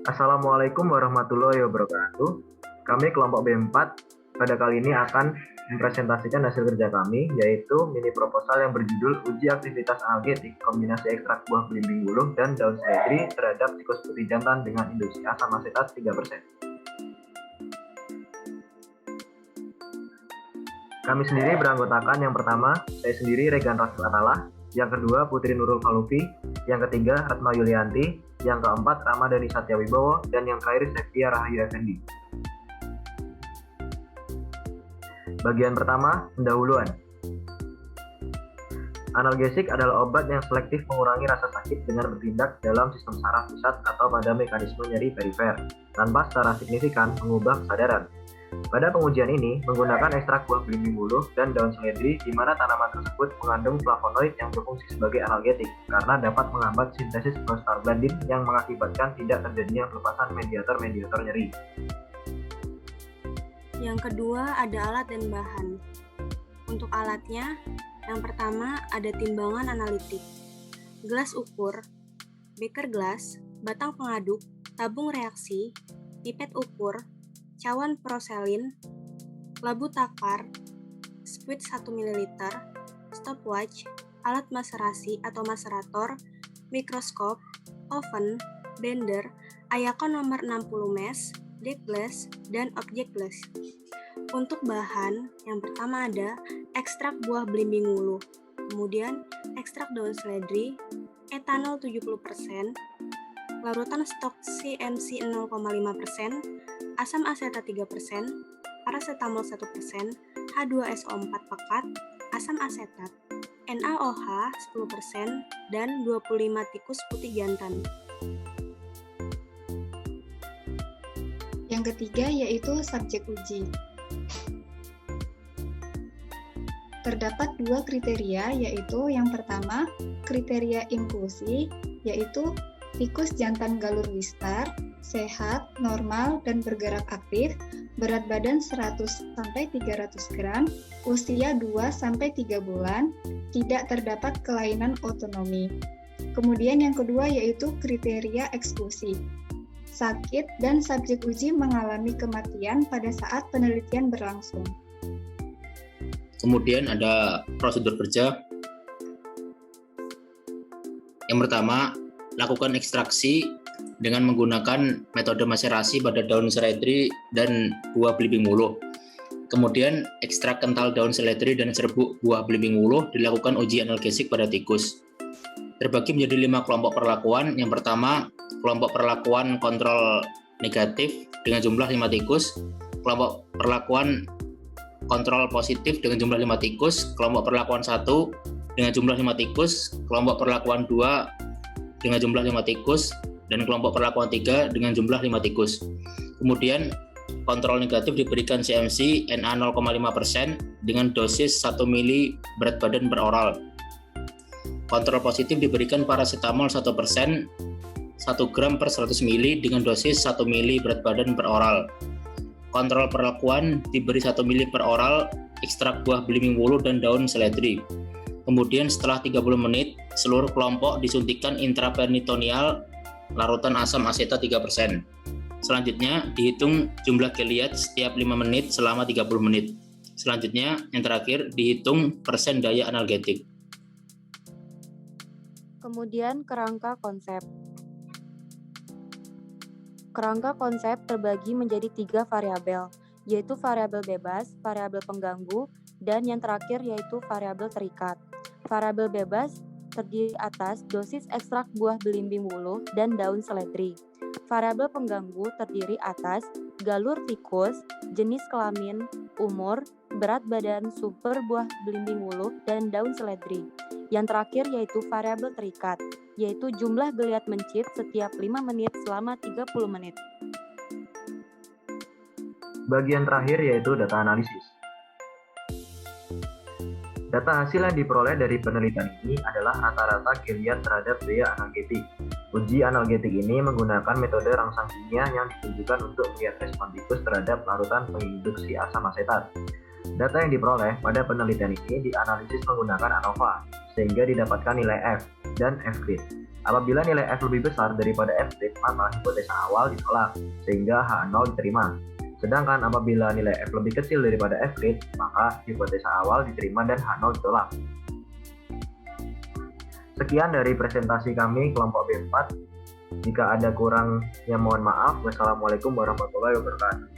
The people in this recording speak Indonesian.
Assalamualaikum warahmatullahi wabarakatuh. Kami kelompok B4 pada kali ini akan mempresentasikan hasil kerja kami, yaitu mini proposal yang berjudul Uji Aktivitas Analgetik Kombinasi Ekstrak Buah Belimbing Wuluh dan Daun Seledri terhadap Tikus Putih Jantan dengan Induksi Asam Asetat 3%. Kami sendiri beranggotakan yang pertama, saya sendiri Regan Rasul Atala, yang kedua Putri Nurul Falufi, yang ketiga Ratma Yulianti, yang keempat Ramadhani Satyawibowo, dan yang terakhir Septia Rahayu Effendi. Bagian pertama, pendahuluan. Analgesik adalah obat yang selektif mengurangi rasa sakit dengan bertindak dalam sistem saraf pusat atau pada mekanisme nyeri perifer, tanpa secara signifikan mengubah kesadaran. Pada pengujian ini, menggunakan ekstrak buah belimbing wuluh dan daun seledri di mana tanaman tersebut mengandung flavonoid yang berfungsi sebagai analgetik karena dapat menghambat sintesis prostaglandin yang mengakibatkan tidak terjadinya pelepasan mediator-mediator nyeri. Yang kedua ada alat dan bahan. Untuk alatnya, yang pertama ada timbangan analitik, gelas ukur, beker gelas, batang pengaduk, tabung reaksi, pipet ukur, cawan proselin, labu takar, spuit 1 ml, stopwatch, alat maserasi atau maserator, mikroskop, oven, blender, Ayakon nomor 60 mesh, deck glass, dan objek glass. Untuk bahan, yang pertama ada ekstrak buah belimbing wuluh, kemudian ekstrak daun seledri, etanol 70%, larutan stok CMC 0,5%, asam asetat 3%, paracetamol 1%, H2SO4 pekat, asam asetat, NaOH 10%, dan 25 tikus putih jantan. Yang ketiga yaitu subjek uji. Terdapat dua kriteria, yaitu yang pertama, kriteria inklusi, yaitu tikus jantan galur wistar, sehat, normal, dan bergerak aktif, berat badan 100-300 gram, usia 2-3 bulan, tidak terdapat kelainan otonomi. Kemudian yang kedua yaitu kriteria eksklusi. Sakit dan subjek uji mengalami kematian pada saat penelitian berlangsung. Kemudian ada prosedur kerja. Yang pertama, lakukan ekstraksi dengan menggunakan metode maserasi pada daun seledri dan buah belimbing wuluh. Kemudian, ekstrak kental daun seledri dan serbuk buah belimbing wuluh dilakukan uji analgesik pada tikus. Terbagi menjadi 5 kelompok perlakuan. Yang pertama, kelompok perlakuan kontrol negatif dengan jumlah 5 tikus, kelompok perlakuan kontrol positif dengan jumlah 5 tikus, kelompok perlakuan 1 dengan jumlah 5 tikus, kelompok perlakuan 2 dengan jumlah 5 tikus, dan kelompok perlakuan 3 dengan jumlah 5 tikus. Kemudian kontrol negatif diberikan CMC Na 0,5% dengan dosis 1 ml berat badan per oral. Kontrol positif diberikan paracetamol 1%, 1 gram per 100 ml dengan dosis 1 ml berat badan per oral. Kontrol perlakuan diberi 1 ml per oral ekstrak buah belimbing wuluh dan daun seledri. Kemudian setelah 30 menit, seluruh kelompok disuntikan intraperitoneal larutan asam asetat 3%. Selanjutnya, dihitung jumlah geliat setiap 5 menit selama 30 menit. Selanjutnya, yang terakhir, dihitung persen daya analgetik. Kemudian kerangka konsep. Kerangka konsep terbagi menjadi 3 variabel, yaitu variabel bebas, variabel pengganggu, dan yang terakhir yaitu variabel terikat. Variabel bebas terdiri atas dosis ekstrak buah belimbing wuluh dan daun seledri. Variabel pengganggu terdiri atas galur tikus, jenis kelamin, umur, berat badan, sumber buah belimbing wuluh, dan daun seledri. Yang terakhir yaitu variabel terikat, yaitu jumlah geliat mencit setiap 5 menit selama 30 menit. Bagian terakhir yaitu data analisis. Data hasil yang diperoleh dari penelitian ini adalah rata-rata geliat terhadap daya analgetik. Uji analgetik ini menggunakan metode rangsang kimia yang ditunjukkan untuk melihat respon tikus terhadap larutan penginduksi asam asetat. Data yang diperoleh pada penelitian ini dianalisis menggunakan ANOVA, sehingga didapatkan nilai F dan F-grade. Apabila nilai F lebih besar daripada F', maka hipotesa awal ditolak, sehingga H0 diterima. Sedangkan apabila nilai F lebih kecil daripada F', maka hipotesa awal diterima dan H0 ditolak. Sekian dari presentasi kami kelompok B4. Jika ada kurangnya mohon maaf. Wassalamualaikum warahmatullahi wabarakatuh.